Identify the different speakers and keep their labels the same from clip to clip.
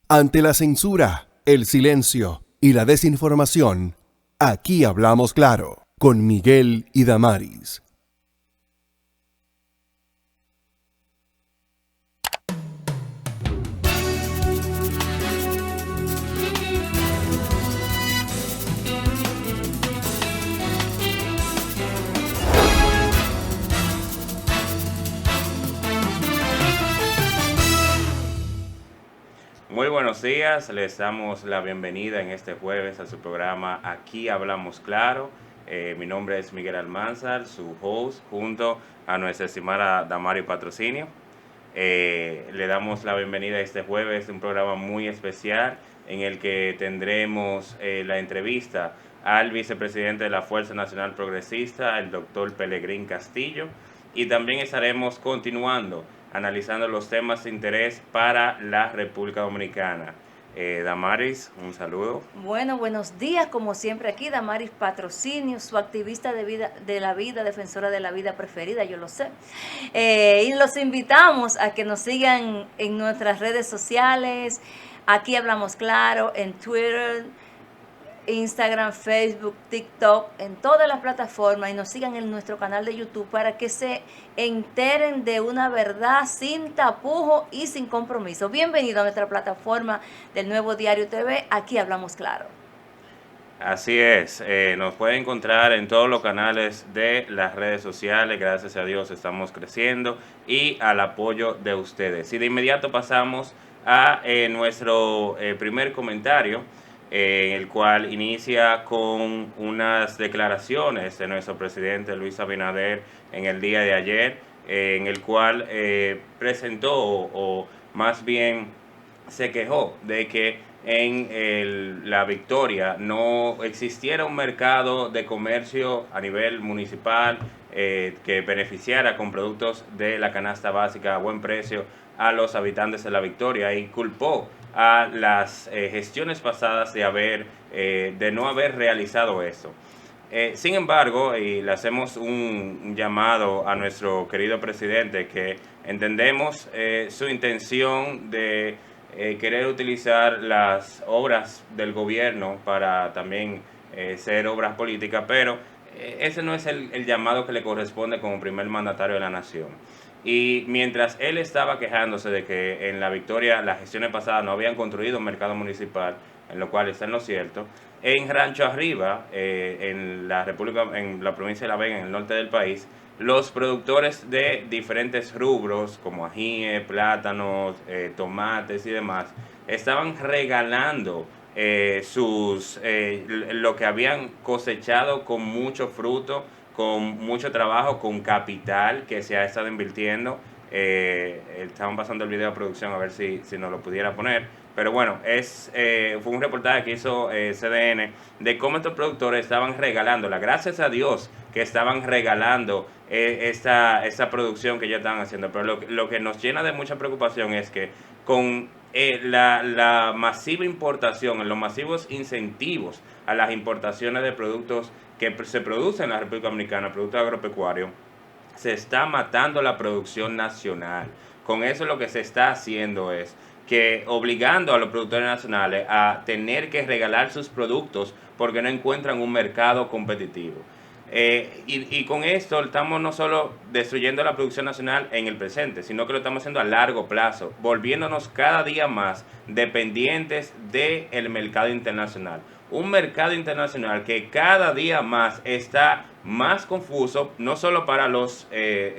Speaker 1: Ante la censura, el silencio y la desinformación, aquí hablamos claro, con Miguel y Damaris.
Speaker 2: Muy buenos días, les damos la bienvenida en este jueves a su programa Aquí Hablamos Claro. Mi nombre es Miguel Almanzar, su host, junto a nuestra estimada Damari Patrocinio. Le damos la bienvenida a este jueves, un programa muy especial en el que tendremos la entrevista al vicepresidente de la Fuerza Nacional Progresista, el doctor Pelegrín Castillo, y también estaremos continuando analizando los temas de interés para la República Dominicana. Damaris, un saludo.
Speaker 3: Bueno, buenos días, como siempre aquí, Damaris Patrocinio, su activista de la vida, defensora de la vida preferida, yo lo sé. Y los invitamos a que nos sigan en nuestras redes sociales. Aquí hablamos claro, en Twitter, Instagram, Facebook, TikTok, en todas las plataformas, y nos sigan en nuestro canal de YouTube para que se enteren de una verdad sin tapujo y sin compromiso. Bienvenido a nuestra plataforma del Nuevo Diario TV. Aquí hablamos claro.
Speaker 2: Así es, nos puede encontrar en todos los canales de las redes sociales, gracias a Dios estamos creciendo y al apoyo de ustedes. Y de inmediato pasamos a nuestro primer comentario, en el cual inicia con unas declaraciones de nuestro presidente Luis Abinader en el día de ayer, en el cual presentó o más bien se quejó de que en la Victoria no existiera un mercado de comercio a nivel municipal que beneficiara con productos de la canasta básica a buen precio a los habitantes de la Victoria, y culpó a las gestiones pasadas de no haber realizado eso. Sin embargo, y le hacemos un llamado a nuestro querido presidente, que entendemos su intención de querer utilizar las obras del gobierno para también ser obras políticas, pero ese no es el llamado que le corresponde como primer mandatario de la nación. Y mientras él estaba quejándose de que en La Victoria las gestiones pasadas no habían construido un mercado municipal, en lo cual está en lo cierto, en Rancho Arriba, en la provincia de La Vega, en el norte del país, los productores de diferentes rubros, como ajíes, plátanos, tomates y demás, estaban regalando lo que habían cosechado con mucho fruto, con mucho trabajo, con capital que se ha estado invirtiendo. Estaban pasando el video de producción a ver si nos lo pudiera poner. Pero bueno, fue un reportaje que hizo CDN de cómo estos productores estaban regalándola. Gracias a Dios que estaban regalando esta producción que ya estaban haciendo. Pero lo que nos llena de mucha preocupación es que con la masiva importación, los masivos incentivos a las importaciones de productos que se producen en la República Dominicana, productos agropecuarios, se está matando la producción nacional. Con eso lo que se está haciendo es que obligando a los productores nacionales a tener que regalar sus productos porque no encuentran un mercado competitivo. Y con esto estamos no solo destruyendo la producción nacional en el presente, sino que lo estamos haciendo a largo plazo, volviéndonos cada día más dependientes del mercado internacional. Un mercado internacional que cada día más está más confuso, no solo para los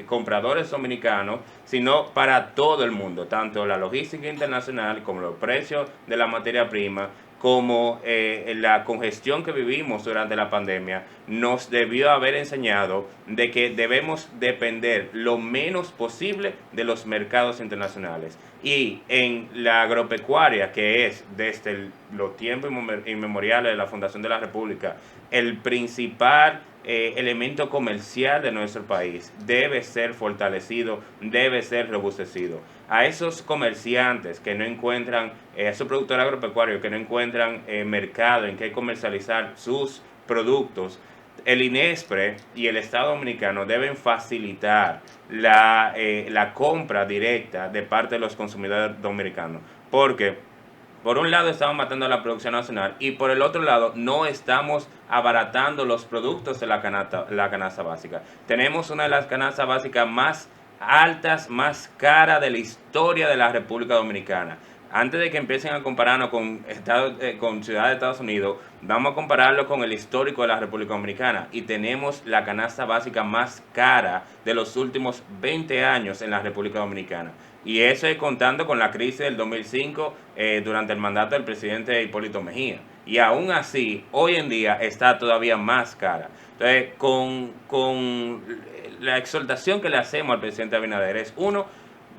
Speaker 2: compradores dominicanos, sino para todo el mundo, tanto la logística internacional como los precios de la materia prima, como la congestión que vivimos durante la pandemia, nos debió haber enseñado de que debemos depender lo menos posible de los mercados internacionales. Y en la agropecuaria, que es desde los tiempos inmemoriales de la fundación de la República, el principal elemento comercial de nuestro país, debe ser fortalecido, debe ser robustecido. A esos comerciantes que no encuentran, a esos productores agropecuarios que no encuentran mercado en que comercializar sus productos, el INESPRE y el Estado Dominicano deben facilitar la compra directa de parte de los consumidores dominicanos, porque Por un lado estamos matando la producción nacional y por el otro lado no estamos abaratando los productos de la canasta básica. Tenemos una de las canastas básicas más altas, más caras de la historia de la República Dominicana. Antes de que empiecen a compararnos con ciudades de Estados Unidos, vamos a compararlo con el histórico de la República Dominicana. Y tenemos la canasta básica más cara de los últimos 20 años en la República Dominicana. Y eso es contando con la crisis del 2005 durante el mandato del presidente Hipólito Mejía. Y aún así, hoy en día está todavía más cara. Entonces, con la exhortación que le hacemos al presidente Abinader es, uno,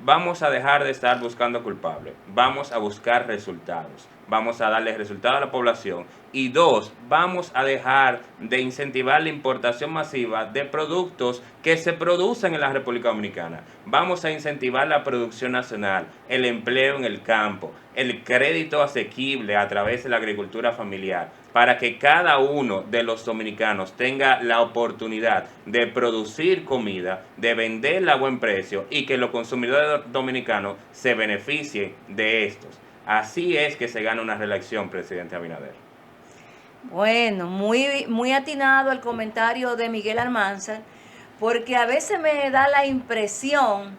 Speaker 2: vamos a dejar de estar buscando culpables, vamos a buscar resultados, vamos a darle resultados a la población. Y dos, vamos a dejar de incentivar la importación masiva de productos que se producen en la República Dominicana. Vamos a incentivar la producción nacional, el empleo en el campo, el crédito asequible a través de la agricultura familiar, para que cada uno de los dominicanos tenga la oportunidad de producir comida, de venderla a buen precio y que los consumidores dominicanos se beneficien de estos. Así es que se gana una reelección, presidente Abinader.
Speaker 3: Bueno, muy atinado el comentario de Miguel Almanzar, porque a veces me da la impresión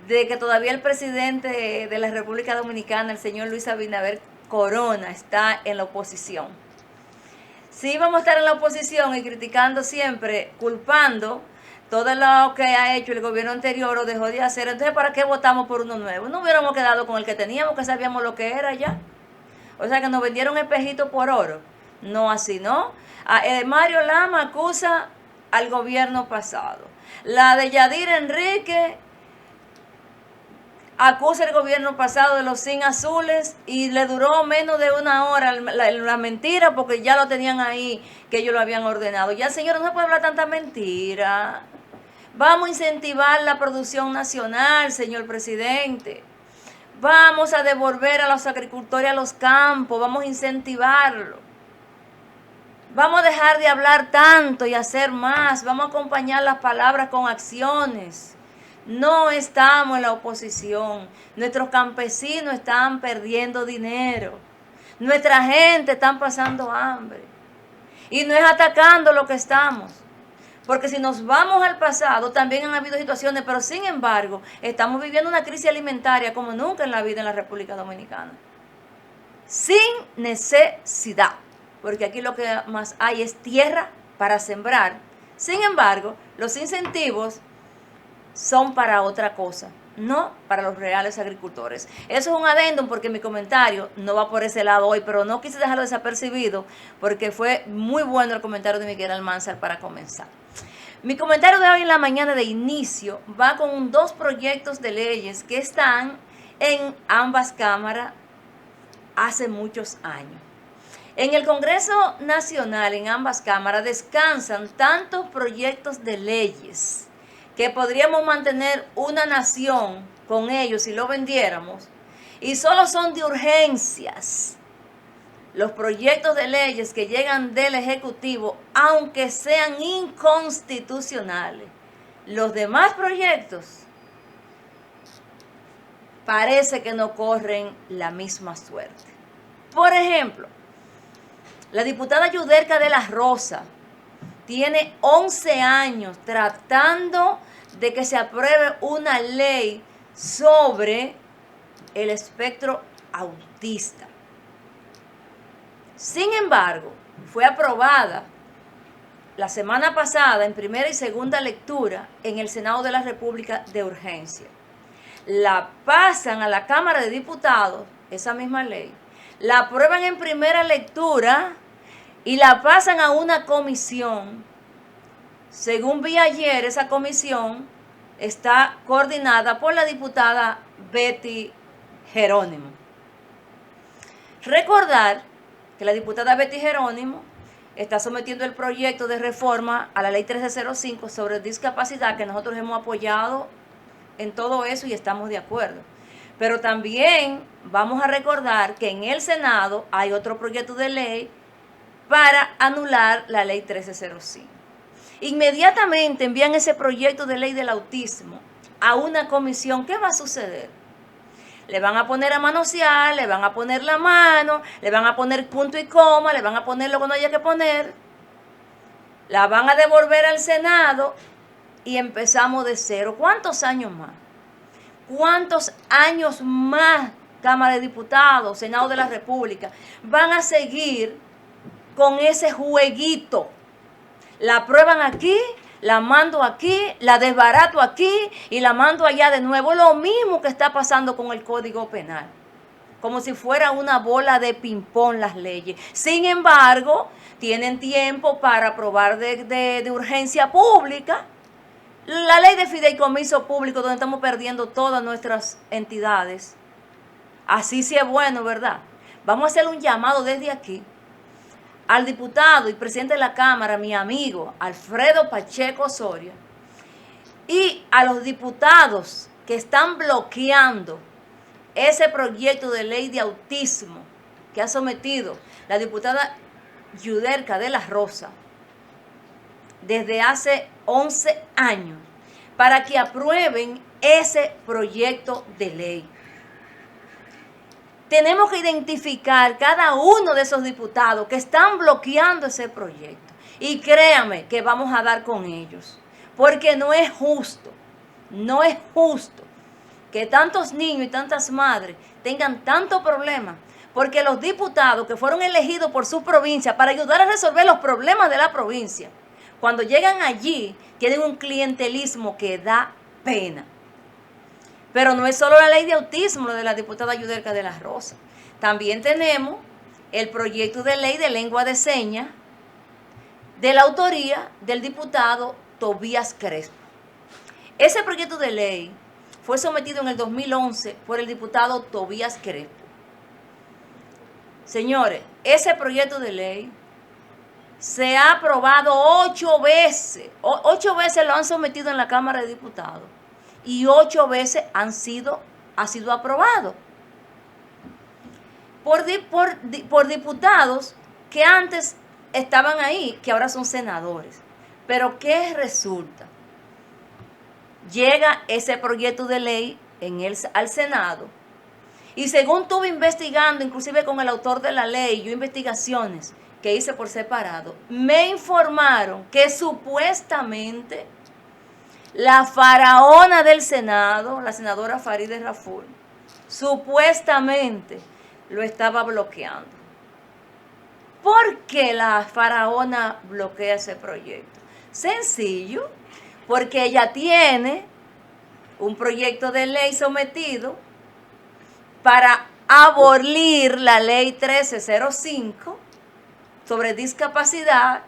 Speaker 3: de que todavía el presidente de la República Dominicana, el señor Luis Abinader Corona, está en la oposición. Sí, vamos a estar en la oposición y criticando siempre, culpando todo lo que ha hecho el gobierno anterior o dejó de hacer. Entonces, ¿para qué votamos por uno nuevo? No hubiéramos quedado con el que teníamos, que sabíamos lo que era ya. O sea, que nos vendieron espejito por oro. No así, ¿no? Mario Lama acusa al gobierno pasado. La de Yadira Enrique acusa al gobierno pasado de los zinc azules y le duró menos de una hora la mentira porque ya lo tenían ahí, que ellos lo habían ordenado. Ya, señor, no se puede hablar tanta mentira. Vamos a incentivar la producción nacional, señor presidente. Vamos a devolver a los agricultores a los campos, vamos a incentivarlo. Vamos a dejar de hablar tanto y hacer más. Vamos a acompañar las palabras con acciones. No estamos en la oposición. Nuestros campesinos están perdiendo dinero. Nuestra gente está pasando hambre. Y no es atacando lo que estamos. Porque si nos vamos al pasado, también han habido situaciones, pero sin embargo, estamos viviendo una crisis alimentaria como nunca en la vida en la República Dominicana. Sin necesidad. Porque aquí lo que más hay es tierra para sembrar. Sin embargo, los incentivos son para otra cosa, no para los reales agricultores. Eso es un adendum porque mi comentario no va por ese lado hoy, pero no quise dejarlo desapercibido porque fue muy bueno el comentario de Miguel Almanzar para comenzar. Mi comentario de hoy en la mañana de inicio va con dos proyectos de leyes que están en ambas cámaras hace muchos años. En el Congreso Nacional, en ambas cámaras, descansan tantos proyectos de leyes que podríamos mantener una nación con ellos si lo vendiéramos, y solo son de urgencias los proyectos de leyes que llegan del Ejecutivo, aunque sean inconstitucionales. Los demás proyectos parece que no corren la misma suerte. Por ejemplo, la diputada Yudelka de la Rosa tiene 11 años tratando de que se apruebe una ley sobre el espectro autista. Sin embargo, fue aprobada la semana pasada en primera y segunda lectura en el Senado de la República de urgencia. La pasan a la Cámara de Diputados, esa misma ley, la aprueban en primera lectura y la pasan a una comisión. Según vi ayer, esa comisión está coordinada por la diputada Betty Jerónimo. Recordar que la diputada Betty Jerónimo está sometiendo el proyecto de reforma a la ley 1305 sobre discapacidad, que nosotros hemos apoyado en todo eso y estamos de acuerdo. Pero también vamos a recordar que en el Senado hay otro proyecto de ley para anular la ley 1305. Inmediatamente envían ese proyecto de ley del autismo a una comisión. ¿Qué va a suceder? Le van a poner a manosear, le van a poner la mano, le van a poner punto y coma, le van a poner lo que no haya que poner. La van a devolver al Senado y empezamos de cero. ¿Cuántos años más? ¿Cuántos años más Cámara de Diputados, Senado de la República van a seguir con ese jueguito? La aprueban aquí, la mando aquí, la desbarato aquí y la mando allá de nuevo. Lo mismo que está pasando con el Código Penal. Como si fuera una bola de ping-pong las leyes. Sin embargo, tienen tiempo para aprobar de urgencia pública la ley de fideicomiso público, donde estamos perdiendo todas nuestras entidades. Así sí es bueno, ¿verdad? Vamos a hacer un llamado desde aquí al diputado y presidente de la Cámara, mi amigo Alfredo Pacheco Soria, y a los diputados que están bloqueando ese proyecto de ley de autismo que ha sometido la diputada Yudelka de la Rosa desde hace 11 años, para que aprueben ese proyecto de ley. Tenemos que identificar cada uno de esos diputados que están bloqueando ese proyecto. Y créanme que vamos a dar con ellos. Porque no es justo que tantos niños y tantas madres tengan tanto problema. Porque los diputados que fueron elegidos por su provincia para ayudar a resolver los problemas de la provincia, cuando llegan allí, tienen un clientelismo que da pena. Pero no es solo la ley de autismo, lo de la diputada Yudelka de la Rosa. También tenemos el proyecto de ley de lengua de señas de la autoría del diputado Tobías Crespo. Ese proyecto de ley fue sometido en el 2011 por el diputado Tobías Crespo. Señores, ese proyecto de ley se ha aprobado 8 veces. 8 veces lo han sometido en la Cámara de Diputados. Y 8 veces ha sido aprobado por diputados que antes estaban ahí, que ahora son senadores. Pero ¿qué resulta? Llega ese proyecto de ley al Senado, y según estuve investigando, inclusive con el autor de la ley, yo investigaciones que hice por separado, me informaron que supuestamente la faraona del Senado, la senadora Farideh Raful, supuestamente lo estaba bloqueando. ¿Por qué la faraona bloquea ese proyecto? Sencillo, porque ella tiene un proyecto de ley sometido para abolir la ley 1305 sobre discapacidad,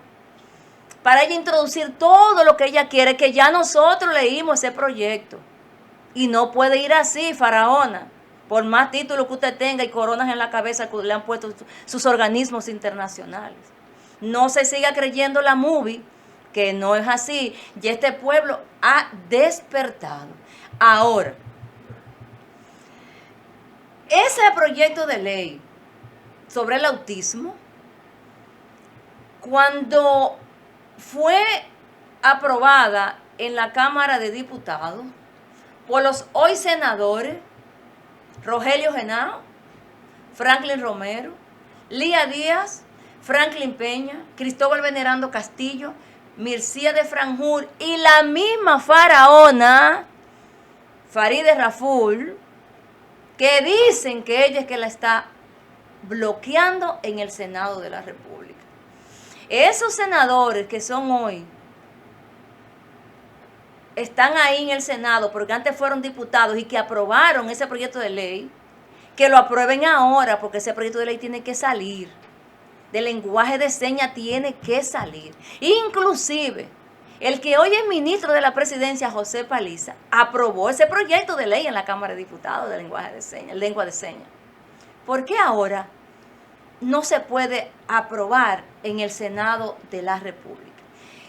Speaker 3: para ella introducir todo lo que ella quiere, que ya nosotros leímos ese proyecto. Y no puede ir así, faraona, por más títulos que usted tenga y coronas en la cabeza que le han puesto sus organismos internacionales. No se siga creyendo la movie, que no es así. Ya este pueblo ha despertado. Ahora, ese proyecto de ley sobre el autismo, cuando fue aprobada en la Cámara de Diputados por los hoy senadores Rogelio Genao, Franklin Romero, Lía Díaz, Franklin Peña, Cristóbal Venerando Castillo, Mircía de Franjul y la misma faraona Farideh Raful, que dicen que ella es que la está bloqueando en el Senado de la República. Esos senadores que son hoy, están ahí en el Senado porque antes fueron diputados y que aprobaron ese proyecto de ley, que lo aprueben ahora porque ese proyecto de ley tiene que salir. Del lenguaje de señas tiene que salir. Inclusive, el que hoy es ministro de la Presidencia, José Paliza, aprobó ese proyecto de ley en la Cámara de Diputados de lenguaje de señas, lengua de señas. ¿Por qué ahora no se puede aprobar en el Senado de la República?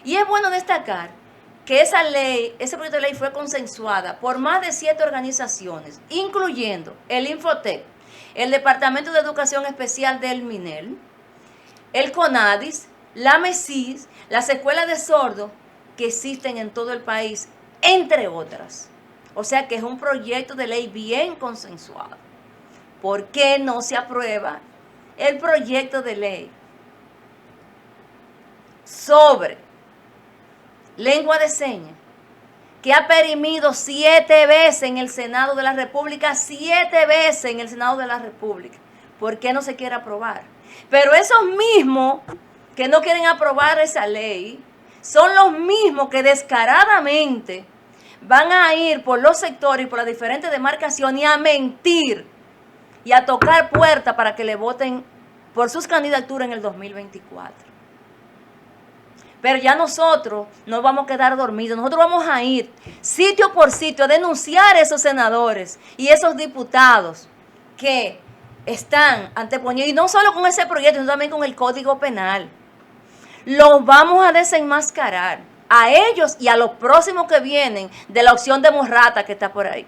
Speaker 3: Y es bueno destacar que esa ley, ese proyecto de ley fue consensuada por más de 7 organizaciones, incluyendo el Infotec, el Departamento de Educación Especial del MINEL, el CONADIS, la MESIS, las escuelas de sordos que existen en todo el país, entre otras. O sea que es un proyecto de ley bien consensuado. ¿Por qué no se aprueba el proyecto de ley sobre lengua de señas, que ha perimido 7 veces en el Senado de la República, 7 veces en el Senado de la República? ¿Por qué no se quiere aprobar? Pero esos mismos que no quieren aprobar esa ley son los mismos que descaradamente van a ir por los sectores y por las diferentes demarcaciones y a mentir y a tocar puertas para que le voten por sus candidaturas en el 2024. Pero ya nosotros no vamos a quedar dormidos, nosotros vamos a ir sitio por sitio a denunciar a esos senadores y esos diputados que están anteponiendo, y no solo con ese proyecto, sino también con el Código Penal. Los vamos a desenmascarar a ellos y a los próximos que vienen de la opción de Morrata que está por ahí.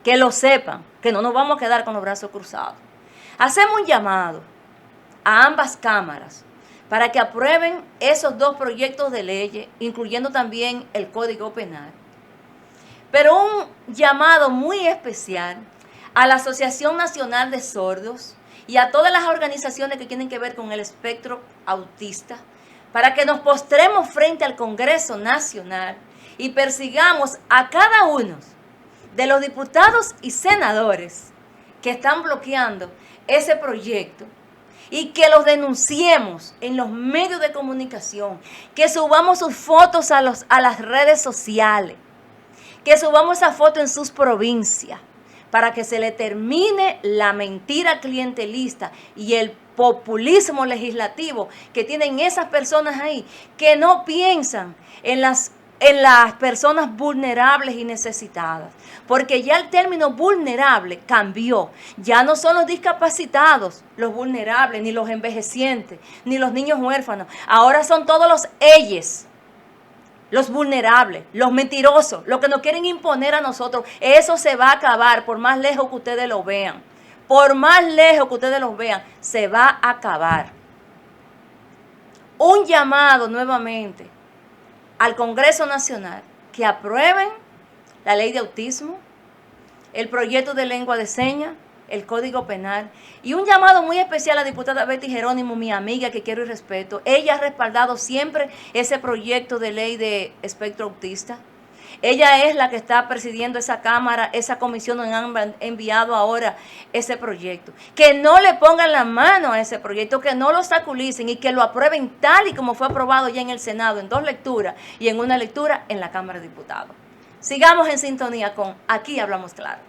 Speaker 3: Que lo sepan, que no nos vamos a quedar con los brazos cruzados. Hacemos un llamado a ambas cámaras para que aprueben esos 2 proyectos de ley, incluyendo también el Código Penal. Pero un llamado muy especial a la Asociación Nacional de Sordos y a todas las organizaciones que tienen que ver con el espectro autista, para que nos postremos frente al Congreso Nacional y persigamos a cada uno de los diputados y senadores que están bloqueando ese proyecto, y que los denunciemos en los medios de comunicación, que subamos sus fotos a las redes sociales, que subamos esa foto en sus provincias, para que se le termine la mentira clientelista y el populismo legislativo que tienen esas personas ahí, que no piensan en las personas vulnerables y necesitadas, porque ya el término vulnerable cambió. Ya no son los discapacitados los vulnerables, ni los envejecientes, ni los niños huérfanos. Ahora son todos los ellos, los vulnerables, los mentirosos, los que nos quieren imponer a nosotros. Eso se va a acabar, por más lejos que ustedes lo vean. Por más lejos que ustedes lo vean, se va a acabar. Un llamado nuevamente al Congreso Nacional que aprueben la ley de autismo, el proyecto de lengua de señas, el Código Penal, y un llamado muy especial a la diputada Betty Jerónimo, mi amiga que quiero y respeto. Ella ha respaldado siempre ese proyecto de ley de espectro autista. Ella es la que está presidiendo esa cámara, esa comisión donde han enviado ahora ese proyecto. Que no le pongan la mano a ese proyecto, que no lo obstaculicen y que lo aprueben tal y como fue aprobado ya en el Senado en 2 lecturas y en 1 lectura en la Cámara de Diputados. Sigamos en sintonía con Aquí Hablamos Claro.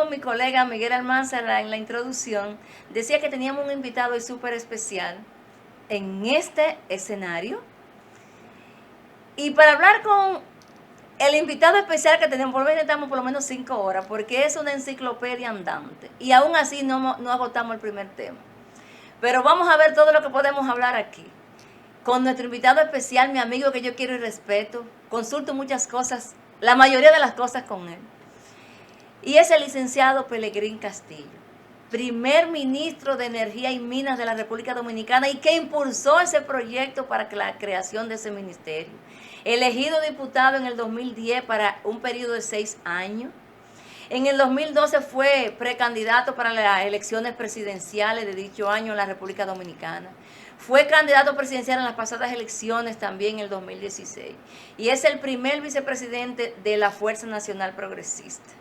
Speaker 3: Mi colega Miguel Almanzar en la introducción decía que teníamos un invitado súper especial en este escenario, y para hablar con el invitado especial que tenemos, por lo menos necesitamos por lo menos 5 horas, porque es una enciclopedia andante y aún así no agotamos el primer tema, pero vamos a ver todo lo que podemos hablar aquí con nuestro invitado especial, mi amigo que yo quiero y respeto, consulto muchas cosas, la mayoría de las cosas con él. Y es el licenciado Pelegrín Castillo. primer ministro de Energía y Minas de la República Dominicana y que impulsó ese proyecto para la creación de ese ministerio. Elegido diputado en el 2010 para un periodo de 6 años. En el 2012 fue precandidato para las elecciones presidenciales de dicho año en la República Dominicana. Fue candidato presidencial en las pasadas elecciones también en el 2016. Y es el primer vicepresidente de la Fuerza Nacional Progresista.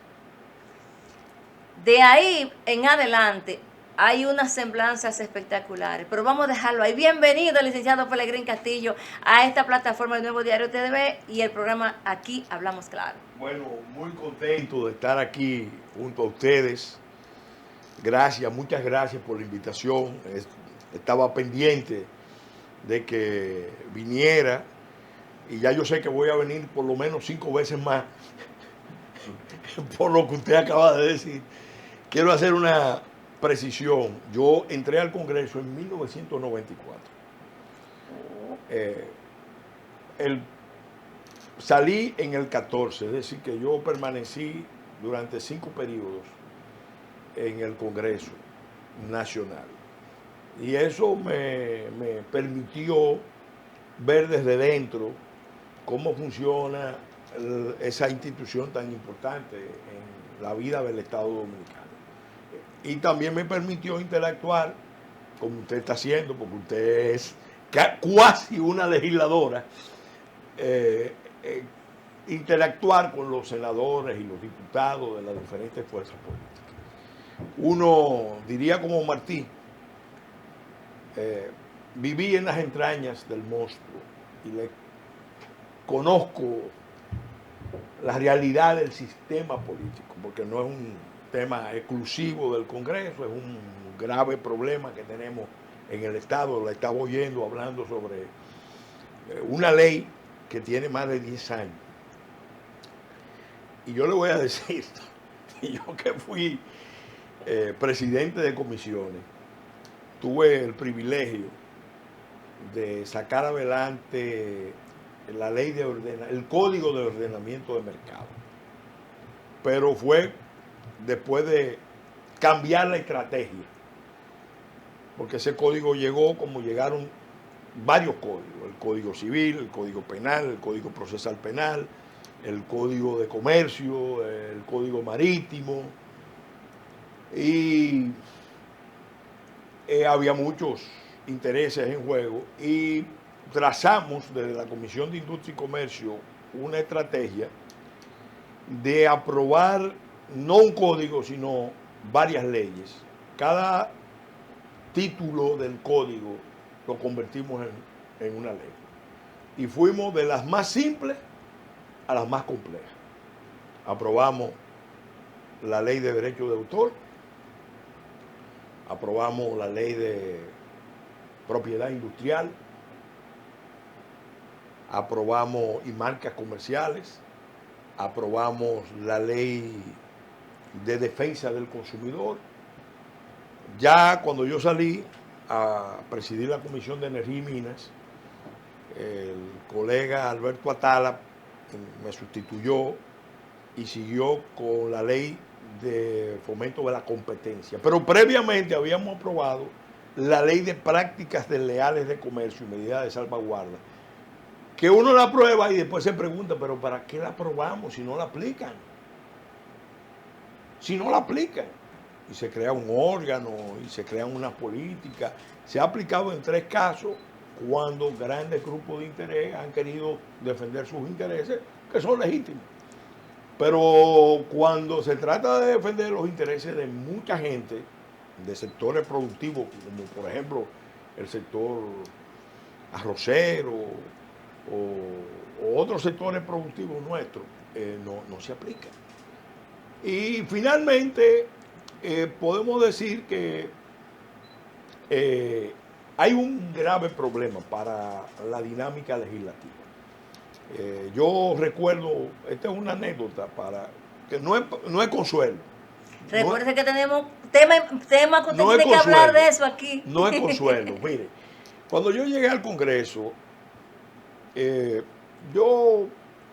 Speaker 3: De ahí en adelante hay unas semblanzas espectaculares, pero vamos a dejarlo ahí. Bienvenido, licenciado Pelegrín Castillo, a esta plataforma del Nuevo Diario TV y el programa Aquí Hablamos Claro.
Speaker 4: Bueno, muy contento de estar aquí junto a ustedes. Gracias, muchas gracias por la invitación. Estaba pendiente de que viniera y ya yo sé que voy a venir por lo menos 5 veces más por lo que usted acaba de decir. Quiero hacer una precisión. Yo entré al Congreso en 1994. Salí en el 14, es decir, que yo permanecí durante 5 periodos en el Congreso Nacional. Y eso me permitió ver desde dentro cómo funciona esa institución tan importante en la vida del Estado Dominicano. Y también me permitió interactuar, como usted está haciendo, porque usted es casi una legisladora, interactuar con los senadores y los diputados de las diferentes fuerzas políticas. Uno diría como Martí, viví en las entrañas del monstruo y le conozco la realidad del sistema político, porque no es un tema exclusivo del Congreso, es un grave problema que tenemos en el Estado. La estaba oyendo hablando sobre una ley que tiene más de 10 años. Y yo le voy a decir, yo que fui presidente de comisiones, tuve el privilegio de sacar adelante la ley de el Código de Ordenamiento de Mercado. Pero fue después de cambiar la estrategia, porque ese código llegó como llegaron varios códigos: el Código Civil, el Código Penal, el Código Procesal Penal, el Código de Comercio, el Código Marítimo, y había muchos intereses en juego, y trazamos desde la Comisión de Industria y Comercio una estrategia de aprobar no un código, sino varias leyes. Cada título del código lo convertimos en una ley. Y fuimos de las más simples a las más complejas. Aprobamos la ley de derecho de autor, aprobamos la ley de propiedad industrial, aprobamos y marcas comerciales, aprobamos la ley de defensa del consumidor. Ya cuando yo salí a presidir la Comisión de Energía y Minas, el colega Alberto Atala me sustituyó y siguió con la ley de fomento de la competencia. Pero previamente habíamos aprobado la ley de prácticas desleales de comercio y medidas de salvaguarda, que uno la aprueba y después se pregunta, pero ¿para qué la aprobamos si no la aplican? Si no la aplican. Y se crea un órgano y se crean unas políticas. Se ha aplicado en 3 casos cuando grandes grupos de interés han querido defender sus intereses, que son legítimos. Pero cuando se trata de defender los intereses de mucha gente, de sectores productivos, como por ejemplo el sector arrocero o otros sectores productivos nuestros, no se aplica. Y finalmente podemos decir que hay un grave problema para la dinámica legislativa. Yo recuerdo, esta es una anécdota para que no es consuelo.
Speaker 3: Recuerde que tenemos tema que usted
Speaker 4: no
Speaker 3: tiene que hablar de eso aquí.
Speaker 4: No es consuelo. Mire, cuando yo llegué al Congreso, yo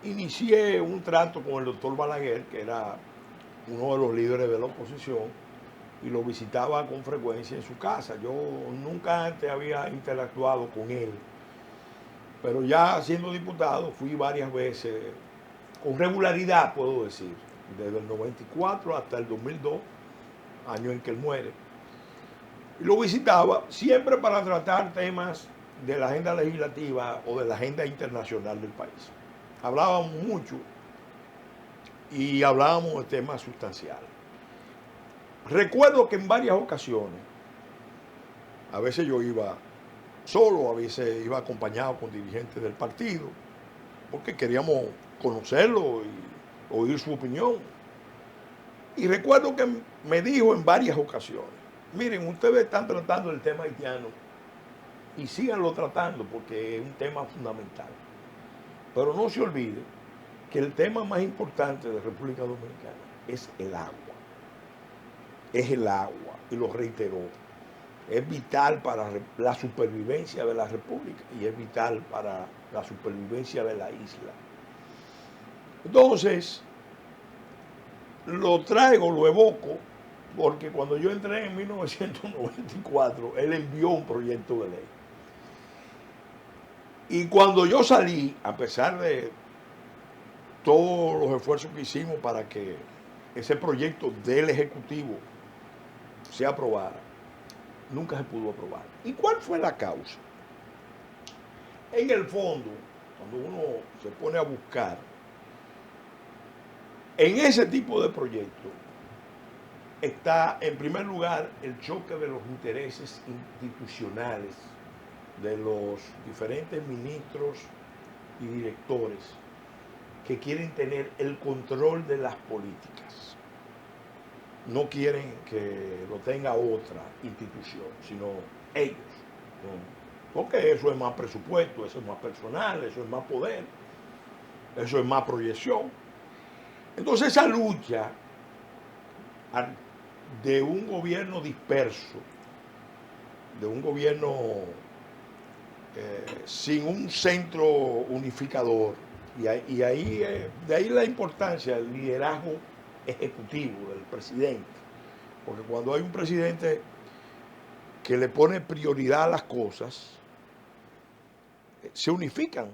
Speaker 4: inicié un trato con el doctor Balaguer, que era uno de los líderes de la oposición, y lo visitaba con frecuencia en su casa. Yo nunca antes había interactuado con él, pero ya siendo diputado fui varias veces, con regularidad puedo decir, desde el 94 hasta el 2002, año en que él muere. Y lo visitaba siempre para tratar temas de la agenda legislativa o de la agenda internacional del país. Hablábamos mucho y hablábamos de temas sustanciales. Recuerdo que en varias ocasiones, a veces yo iba solo, a veces iba acompañado con dirigentes del partido, porque queríamos conocerlo y oír su opinión. Y recuerdo que me dijo en varias ocasiones, miren, ustedes están tratando el tema haitiano y síganlo tratando porque es un tema fundamental. Pero no se olvide que el tema más importante de República Dominicana es el agua. Es el agua, y lo reiteró. Es vital para la supervivencia de la República y es vital para la supervivencia de la isla. Entonces, lo traigo, lo evoco, porque cuando yo entré en 1994, él envió un proyecto de ley. Y cuando yo salí, a pesar de todos los esfuerzos que hicimos para que ese proyecto del Ejecutivo se aprobara, nunca se pudo aprobar. ¿Y cuál fue la causa? En el fondo, cuando uno se pone a buscar, en ese tipo de proyectos está, en primer lugar, el choque de los intereses institucionales de los diferentes ministros y directores que quieren tener el control de las políticas. No quieren que lo tenga otra institución, sino ellos. ¿No? Porque eso es más presupuesto, eso es más personal, eso es más poder, eso es más proyección. Entonces esa lucha de un gobierno disperso, de un gobierno sin un centro unificador, y ahí, de ahí la importancia del liderazgo ejecutivo del presidente, porque cuando hay un presidente que le pone prioridad a las cosas, se unifican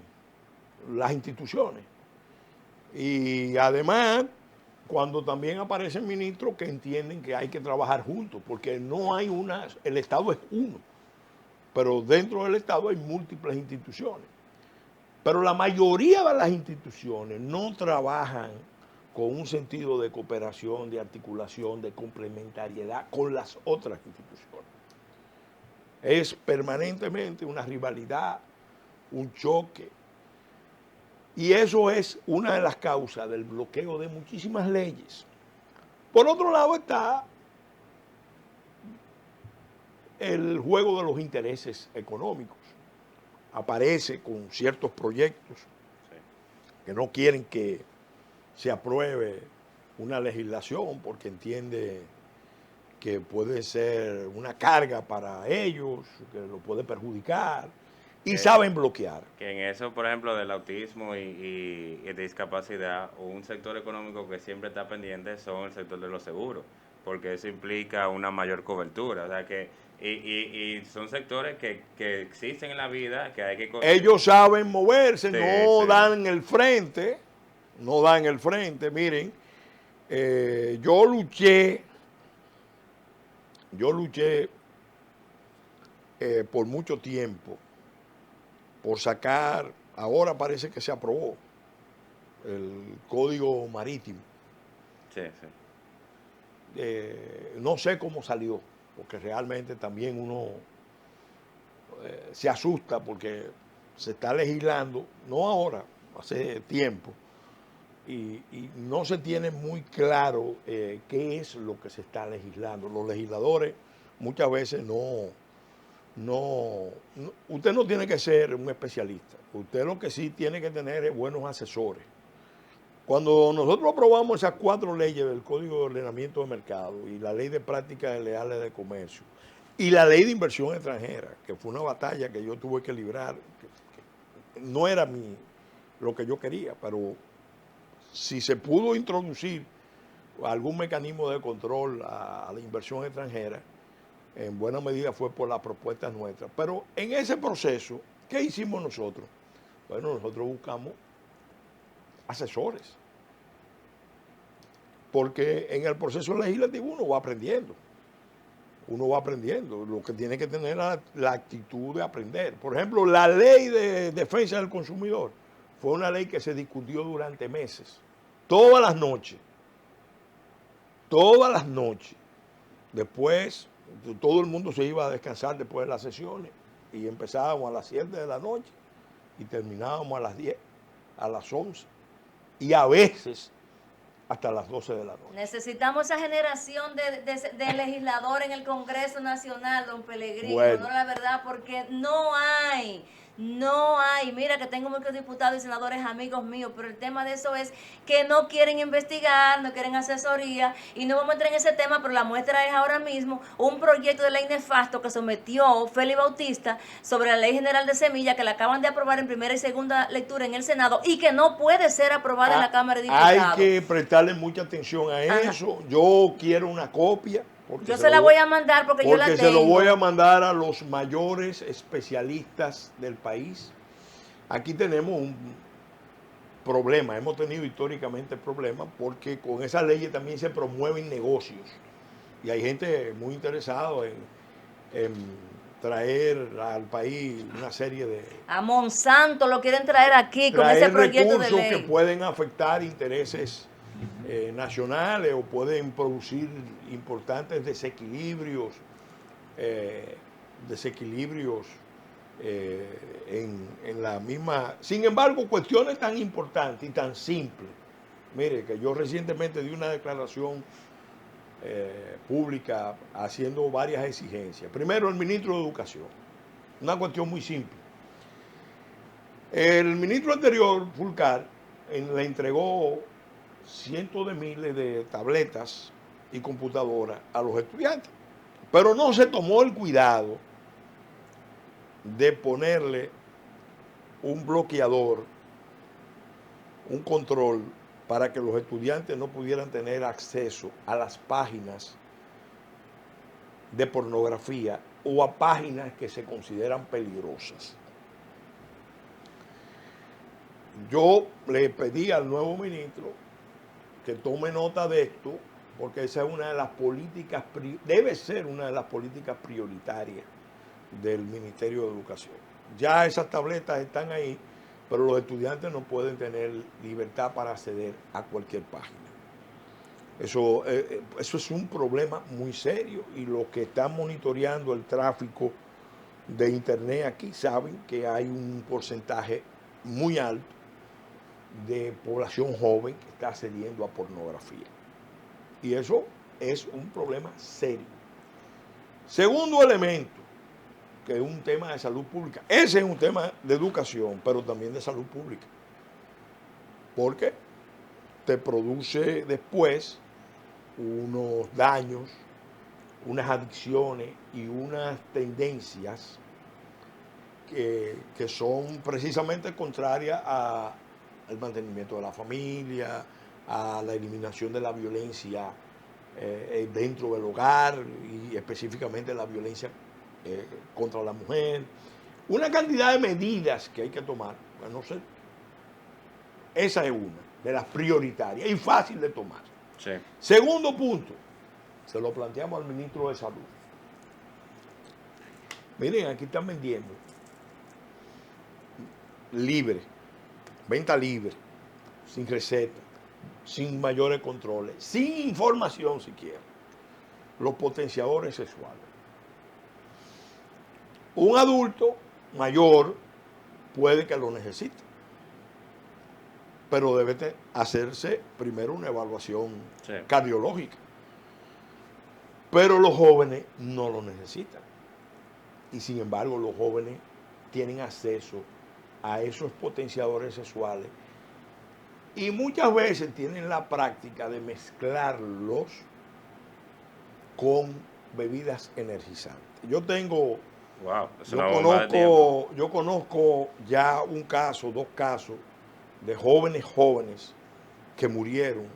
Speaker 4: las instituciones. Y además, cuando también aparecen ministros que entienden que hay que trabajar juntos, porque no hay el Estado es uno, pero dentro del Estado hay múltiples instituciones. Pero la mayoría de las instituciones no trabajan con un sentido de cooperación, de articulación, de complementariedad con las otras instituciones. Es permanentemente una rivalidad, un choque. Y eso es una de las causas del bloqueo de muchísimas leyes. Por otro lado está el juego de los intereses económicos. Aparece con ciertos proyectos que no quieren que se apruebe una legislación porque entiende que puede ser una carga para ellos, que lo puede perjudicar, y saben bloquear.
Speaker 2: Que en eso, por ejemplo, del autismo y de discapacidad, un sector económico que siempre está pendiente son el sector de los seguros, porque eso implica una mayor cobertura. O sea que y son sectores que existen en la vida, que hay que...
Speaker 4: Ellos saben moverse,
Speaker 2: Sí,
Speaker 4: no
Speaker 2: sí.
Speaker 4: dan el frente, no dan el frente. Miren, yo luché por mucho tiempo por sacar, ahora parece que se aprobó, el Código Marítimo.
Speaker 2: Sí, sí.
Speaker 4: No sé cómo salió, porque realmente también uno se asusta porque se está legislando, no ahora, hace tiempo, y no se tiene muy claro qué es lo que se está legislando. Los legisladores muchas veces usted no tiene que ser un especialista, usted lo que sí tiene que tener es buenos asesores. Cuando nosotros aprobamos esas 4 leyes del Código de Ordenamiento de Mercado y la Ley de Prácticas Leales de Comercio y la Ley de Inversión Extranjera, que fue una batalla que yo tuve que librar, que no era lo que yo quería, pero si se pudo introducir algún mecanismo de control a la inversión extranjera, en buena medida fue por las propuestas nuestras. Pero en ese proceso, ¿qué hicimos nosotros? Bueno, nosotros buscamos asesores, porque en el proceso legislativo uno va aprendiendo. Uno va aprendiendo, lo que tiene que tener la actitud de aprender. Por ejemplo, la ley de defensa del consumidor fue una ley que se discutió durante meses, todas las noches. Todas las noches. Después, todo el mundo se iba a descansar después de las sesiones y empezábamos a las 7 de la noche y terminábamos a las 10, a las 11 y a veces hasta las 12 de la noche.
Speaker 3: Necesitamos esa generación de legisladores en el Congreso Nacional, don Pellegrino,
Speaker 4: Bueno.
Speaker 3: no la verdad, porque no hay. Mira que tengo muchos diputados y senadores amigos míos, pero el tema de eso es que no quieren investigar, no quieren asesoría, y no vamos a entrar en ese tema, pero la muestra es ahora mismo un proyecto de ley nefasto que sometió Félix Bautista sobre la Ley General de Semillas, que la acaban de aprobar en primera y segunda lectura en el Senado, y que no puede ser aprobada en la Cámara de Diputados.
Speaker 4: Hay que prestarle mucha atención a eso. Yo quiero una copia.
Speaker 3: Yo se la voy a mandar porque yo la tengo.
Speaker 4: Porque se lo voy a mandar a los mayores especialistas del país. Aquí tenemos un problema, hemos tenido históricamente problemas porque con esas leyes también se promueven negocios. Y hay gente muy interesada en traer al país una serie de...
Speaker 3: A Monsanto lo quieren traer aquí con ese proyecto de ley.
Speaker 4: Que pueden afectar intereses nacionales o pueden producir importantes desequilibrios en la misma. Sin embargo, cuestiones tan importantes y tan simples. Mire, que yo recientemente di una declaración pública haciendo varias exigencias. Primero, el ministro de Educación. Una cuestión muy simple. El ministro anterior, Fulcar, le entregó cientos de miles de tabletas y computadoras a los estudiantes, pero no se tomó el cuidado de ponerle un bloqueador, un control para que los estudiantes no pudieran tener acceso a las páginas de pornografía o a páginas que se consideran peligrosas. Yo le pedí al nuevo ministro que tome nota de esto, porque esa es una de las políticas, debe ser una de las políticas prioritarias del Ministerio de Educación. Ya esas tabletas están ahí, pero los estudiantes no pueden tener libertad para acceder a cualquier página. Eso es un problema muy serio y los que están monitoreando el tráfico de Internet aquí saben que hay un porcentaje muy alto de población joven que está accediendo a pornografía. Y eso es un problema serio. Segundo elemento, que es un tema de salud pública. Ese es un tema de educación, pero también de salud pública. Porque te produce después unos daños, unas adicciones y unas tendencias que son precisamente contrarias al mantenimiento de la familia, a la eliminación de la violencia dentro del hogar y específicamente la violencia contra la mujer. Una cantidad de medidas que hay que tomar. Bueno, no sé. Esa es una de las prioritarias y fácil de tomar.
Speaker 2: Sí.
Speaker 4: Segundo punto, se lo planteamos al ministro de Salud. Miren, aquí están vendiendo libre, venta libre, sin receta, sin mayores controles, sin información siquiera, los potenciadores sexuales. Un adulto mayor puede que lo necesite, pero debe hacerse primero una evaluación cardiológica. Pero los jóvenes no lo necesitan. Y sin embargo, los jóvenes tienen acceso a esos potenciadores sexuales y muchas veces tienen la práctica de mezclarlos con bebidas energizantes. Yo conozco ya un caso, 2 casos de jóvenes que murieron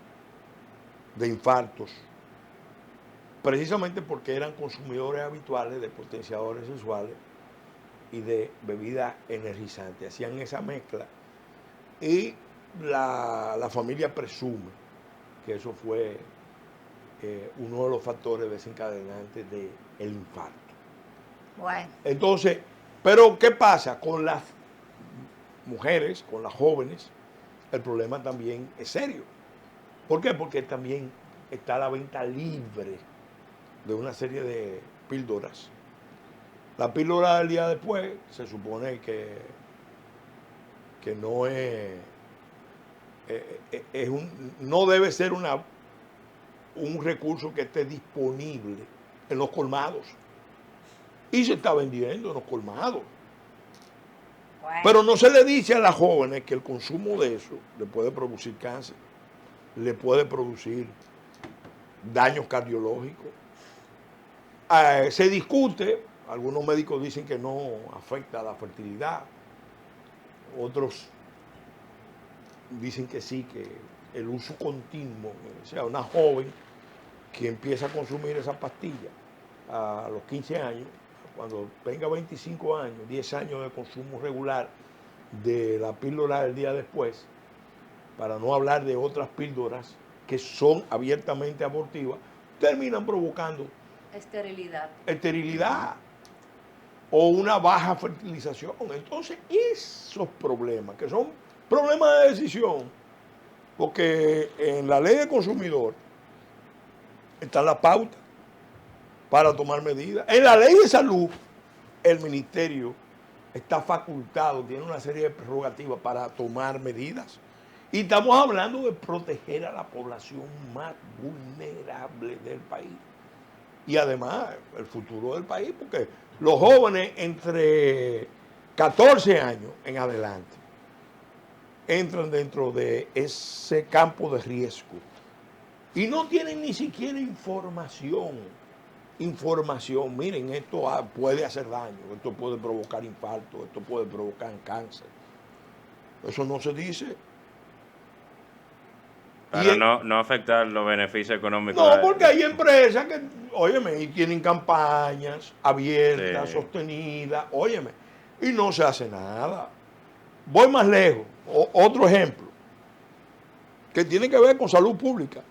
Speaker 4: de infartos, precisamente porque eran consumidores habituales de potenciadores sexuales y de bebidas energizantes. Hacían esa mezcla y la familia presume que eso fue uno de los factores desencadenantes del infarto.
Speaker 3: Bueno,
Speaker 4: Entonces, pero ¿qué pasa? Con las mujeres, con las jóvenes, el problema también es serio. ¿Por qué? Porque también está la venta libre de una serie de píldoras. La píldora del día después se supone que no no debe ser un recurso que esté disponible en los colmados. Y se está vendiendo en los colmados.
Speaker 3: bueno.
Speaker 4: Pero no se le dice a las jóvenes que el consumo de eso le puede producir cáncer, le puede producir daños cardiológicos. Se discute, algunos médicos dicen que no afecta a la fertilidad, otros dicen que sí, que el uso continuo, o sea, una joven que empieza a consumir esa pastilla a los 15 años, cuando tenga 25 años, 10 años de consumo regular de la píldora del día después, para no hablar de otras píldoras que son abiertamente abortivas, terminan provocando esterilidad o una baja fertilización. Entonces, esos problemas, que son problemas de decisión, porque en la ley de consumidor está la pauta para tomar medidas. En la ley de salud, el ministerio está facultado, tiene una serie de prerrogativas para tomar medidas. Y estamos hablando de proteger a la población más vulnerable del país. Y además, el futuro del país, porque los jóvenes entre 14 años en adelante entran dentro de ese campo de riesgo y no tienen ni siquiera información. Miren, esto puede hacer daño, esto puede provocar infarto, esto puede provocar cáncer. Eso no se dice.
Speaker 2: Para no afectar los beneficios económicos.
Speaker 4: No, porque hay empresas que, óyeme, y tienen campañas abiertas,
Speaker 2: Sí.
Speaker 4: sostenidas, óyeme, y no se hace nada. Voy más lejos. Otro ejemplo, que tiene que ver con salud pública.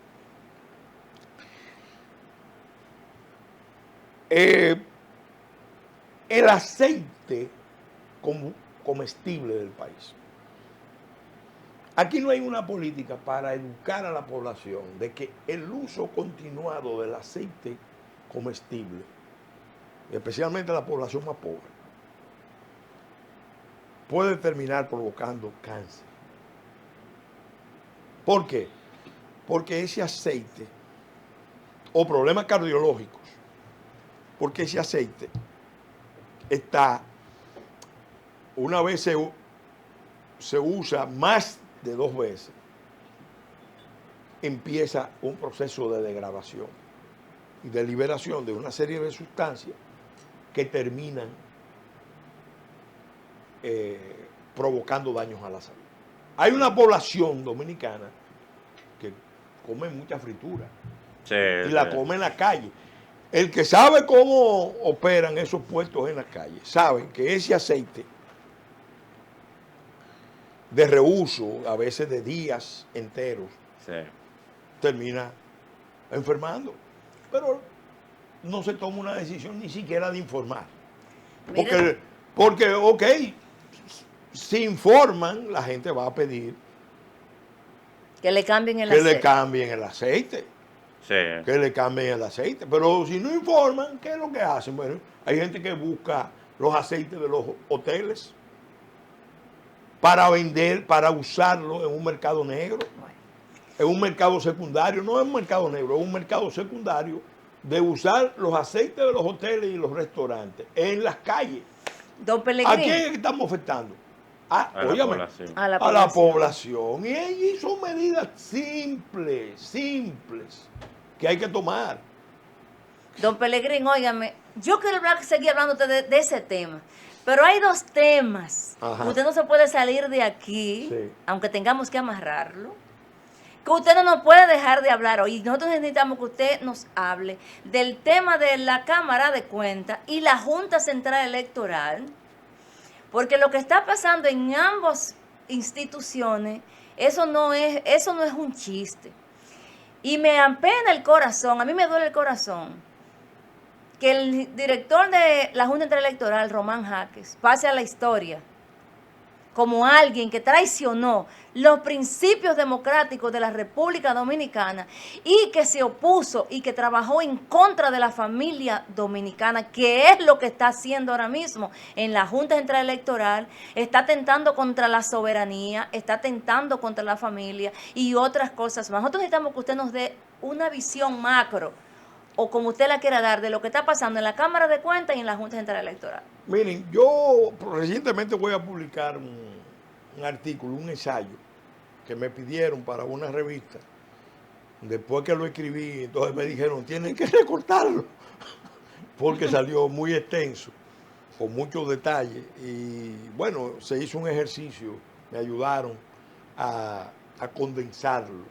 Speaker 4: El aceite comestible del país. Aquí no hay una política para educar a la población de que el uso continuado del aceite comestible, especialmente la población más pobre, puede terminar provocando cáncer. ¿Por qué? Porque ese aceite, o problemas cardiológicos, porque ese aceite está, una vez se usa más de 2 veces, empieza un proceso de degradación y de liberación de una serie de sustancias que terminan provocando daños a la salud. Hay una población dominicana que come mucha fritura y la come en la calle. El que sabe cómo operan esos puestos en la calle, saben que ese aceite de reuso, a veces de días enteros, termina enfermando. Pero no se toma una decisión ni siquiera de informar. Porque, ok, si informan, la gente va a pedir
Speaker 3: que le cambien el
Speaker 4: que
Speaker 3: aceite.
Speaker 4: le cambien el aceite.
Speaker 2: Sí.
Speaker 4: Que le cambien el aceite. Pero si no informan, ¿qué es lo que hacen? Bueno, hay gente que busca los aceites de los hoteles para vender, para usarlo en un mercado negro, en un mercado secundario. No es un mercado negro, es un mercado secundario de usar los aceites de los hoteles y los restaurantes en las calles.
Speaker 3: Don Pelegrín.
Speaker 4: ¿A quién es que estamos afectando? Óyame,
Speaker 3: A la
Speaker 4: a la población. Y allí son medidas simples, que hay que tomar.
Speaker 3: Don Pelegrín, óigame, yo quiero seguir hablando de ese tema, pero hay 2 temas.
Speaker 4: Ajá.
Speaker 3: Usted no se puede salir de aquí,
Speaker 4: Sí.
Speaker 3: aunque tengamos que amarrarlo, que usted no nos puede dejar de hablar hoy. Nosotros necesitamos que usted nos hable del tema de la Cámara de Cuentas y la Junta Central Electoral, porque lo que está pasando en ambas instituciones, eso no es un chiste. Y me apena el corazón, a mí me duele el corazón, que el director de la Junta Central Electoral, Román Jaques, pase a la historia como alguien que traicionó los principios democráticos de la República Dominicana y que se opuso y que trabajó en contra de la familia dominicana, que es lo que está haciendo ahora mismo en la Junta Central Electoral. Está atentando contra la soberanía, está atentando contra la familia y otras cosas más. Nosotros necesitamos que usted nos dé una visión macro, o como usted la quiera dar, de lo que está pasando en la Cámara de Cuentas y en la Junta Central Electoral.
Speaker 4: Miren, yo recientemente voy a publicar un artículo, un ensayo que me pidieron para una revista. Después que lo escribí, entonces me dijeron, tienen que recortarlo, porque salió muy extenso, con muchos detalles. Y bueno, se hizo un ejercicio, me ayudaron a condensarlo.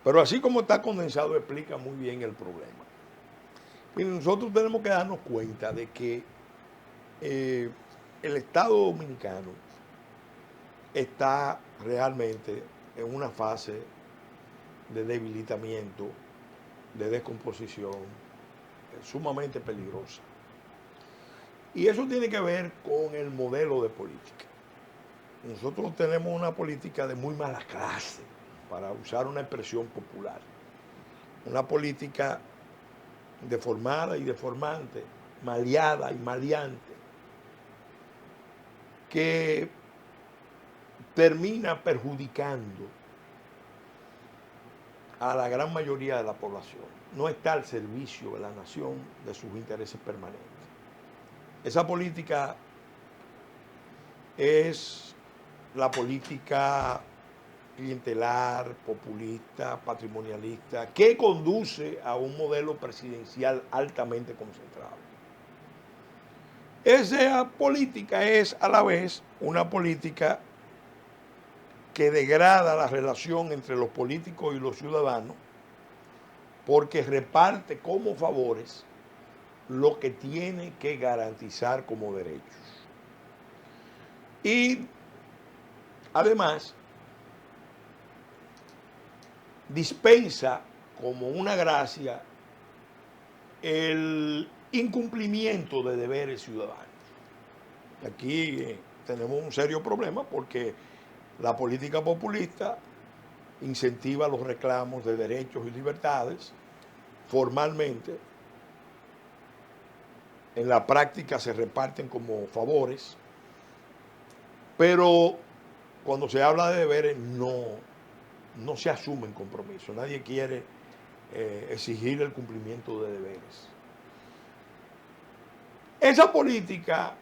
Speaker 4: Pero así como está condensado, explica muy bien el problema. Miren, nosotros tenemos que darnos cuenta de que el Estado Dominicano está realmente en una fase de debilitamiento, de descomposición, sumamente peligrosa. Y eso tiene que ver con el modelo de política. Nosotros tenemos una política de muy mala clase, para usar una expresión popular. Una política deformada y deformante, maleada y maleante, que termina perjudicando a la gran mayoría de la población. No está al servicio de la nación, de sus intereses permanentes. Esa política es la política clientelar, populista, patrimonialista, que conduce a un modelo presidencial altamente concentrado. Esa política es a la vez una política que degrada la relación entre los políticos y los ciudadanos, porque reparte como favores lo que tiene que garantizar como derechos. Y además dispensa como una gracia el incumplimiento de deberes ciudadanos. Aquí tenemos un serio problema porque la política populista incentiva los reclamos de derechos y libertades formalmente. En la práctica se reparten como favores, pero cuando se habla de deberes no se asumen compromisos. Nadie quiere exigir el cumplimiento de deberes. Esa política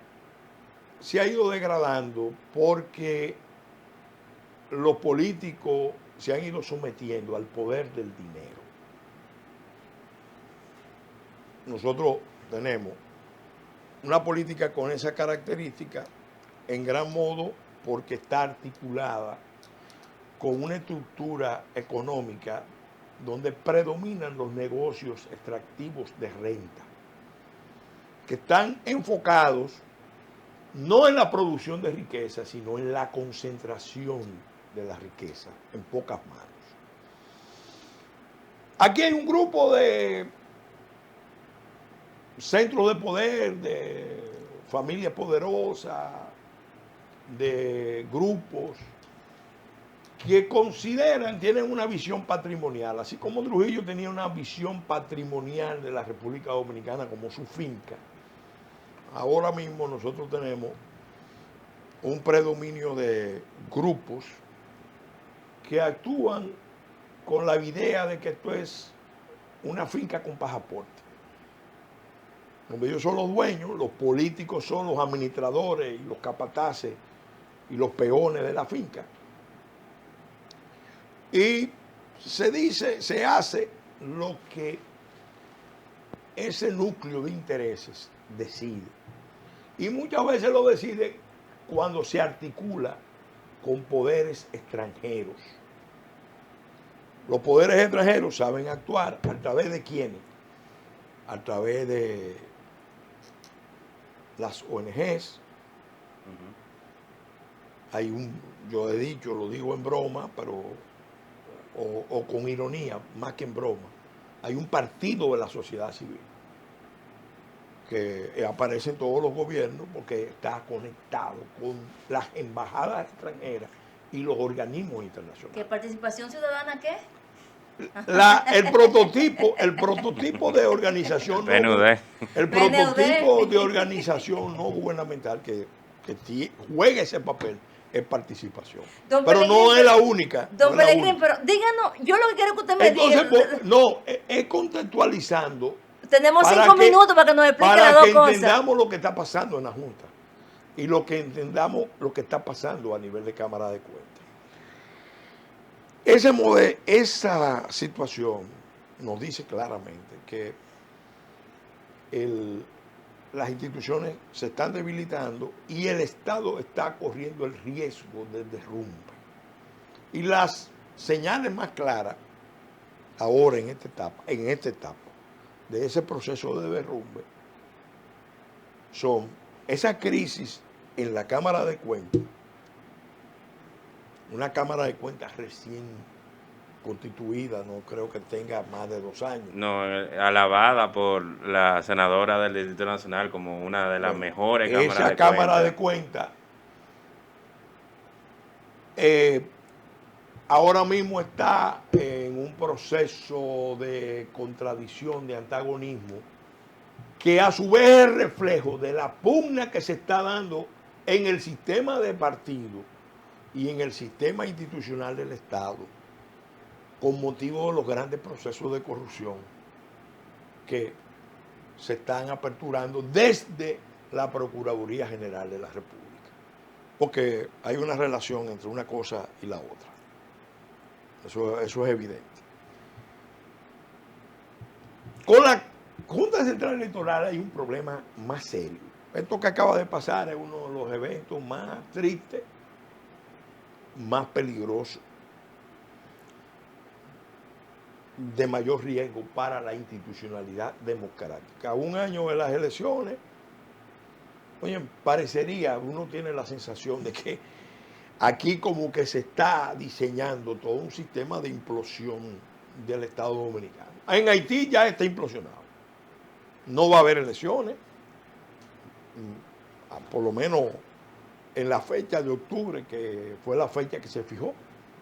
Speaker 4: se ha ido degradando porque los políticos se han ido sometiendo al poder del dinero. Nosotros tenemos una política con esa característica en gran modo porque está articulada con una estructura económica donde predominan los negocios extractivos de renta, que están enfocados no en la producción de riqueza, sino en la concentración de la riqueza en pocas manos. Aquí hay un grupo de centros de poder, de familias poderosas, de grupos que tienen una visión patrimonial, así como Trujillo tenía una visión patrimonial de la República Dominicana como su finca. Ahora mismo nosotros tenemos un predominio de grupos que actúan con la idea de que esto es una finca con pasaporte, donde ellos son los dueños, los políticos son los administradores y los capataces y los peones de la finca. Y se hace lo que ese núcleo de intereses decide. Y muchas veces lo decide cuando se articula con poderes extranjeros. Los poderes extranjeros saben actuar a través de quiénes, a través de las ONGs. Hay yo he dicho, lo digo en broma, pero o con ironía, más que en broma, hay un partido de la sociedad civil que aparece en todos los gobiernos porque está conectado con las embajadas extranjeras y los organismos internacionales.
Speaker 3: ¿Qué participación ciudadana qué?
Speaker 4: El prototipo de organización
Speaker 2: PNUD.
Speaker 4: el prototipo de organización no gubernamental que juega ese papel es participación.
Speaker 3: Don
Speaker 4: Pero
Speaker 3: Pelegrín,
Speaker 4: no es la única.
Speaker 3: Don
Speaker 4: no es la
Speaker 3: Pelegrín,
Speaker 4: única.
Speaker 3: pero díganos, yo lo que quiero que usted me
Speaker 4: Entonces,
Speaker 3: diga.
Speaker 4: no, es contextualizando.
Speaker 3: Tenemos
Speaker 4: para
Speaker 3: 5
Speaker 4: que-
Speaker 3: minutos para que nos explique
Speaker 4: para
Speaker 3: las dos
Speaker 4: que
Speaker 3: cosas.
Speaker 4: entendamos lo que está pasando en la Junta y lo que entendamos lo que está pasando a nivel de Cámara de Cuentas. Esa situación nos dice claramente que las instituciones se están debilitando y el Estado está corriendo el riesgo de derrumbe. Y las señales más claras ahora en esta etapa de ese proceso de derrumbe son esa crisis en la Cámara de Cuentas, una Cámara de Cuentas recién constituida, no creo que tenga más de 2 años.
Speaker 2: No, alabada por la senadora del Distrito Nacional como una de las mejores cámaras de cuentas.
Speaker 4: Esa Cámara de Cuentas ahora mismo está en un proceso de contradicción, de antagonismo, que a su vez es reflejo de la pugna que se está dando en el sistema de partido y en el sistema institucional del Estado, con motivo de los grandes procesos de corrupción que se están aperturando desde la Procuraduría General de la República. Porque hay una relación entre una cosa y la otra. Eso es evidente. Con la Junta Central Electoral hay un problema más serio. Esto que acaba de pasar es uno de los eventos más tristes, más peligrosos, de mayor riesgo para la institucionalidad democrática. A un año de las elecciones, oye, parecería, uno tiene la sensación de que aquí como que se está diseñando todo un sistema de implosión del Estado Dominicano. En Haití ya está implosionado. No va a haber elecciones, por lo menos en la fecha de octubre, que fue la fecha que se fijó,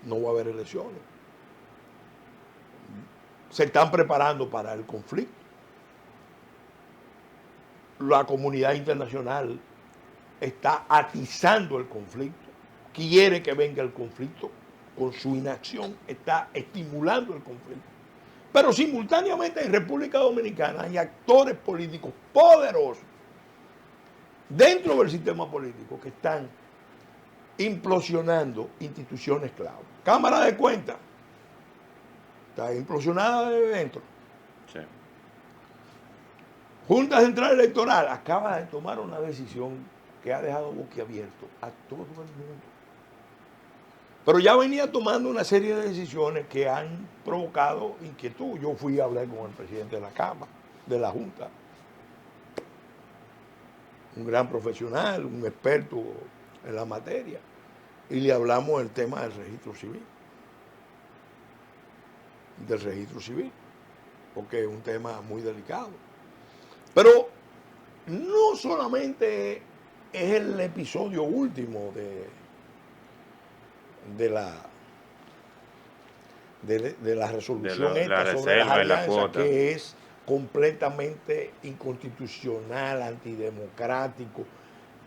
Speaker 4: no va a haber elecciones. Se están preparando para el conflicto. La comunidad internacional está atizando el conflicto, quiere que venga el conflicto, con su inacción está estimulando el conflicto. Pero simultáneamente en República Dominicana hay actores políticos poderosos dentro del sistema político que están implosionando instituciones clave. Cámara de Cuentas está implosionada de dentro.
Speaker 2: Sí.
Speaker 4: Junta Central Electoral acaba de tomar una decisión que ha dejado boquiabierto a todo el mundo. Pero ya venía tomando una serie de decisiones que han provocado inquietud. Yo fui a hablar con el presidente de la Cámara, de la Junta, un gran profesional, un experto en la materia, y le hablamos del tema del registro civil. Porque es un tema muy delicado. Pero no solamente es el episodio último de la resolución
Speaker 2: la
Speaker 4: sobre las
Speaker 2: reserva y la
Speaker 4: alianzas,
Speaker 2: cuota,
Speaker 4: que es completamente inconstitucional, antidemocrático.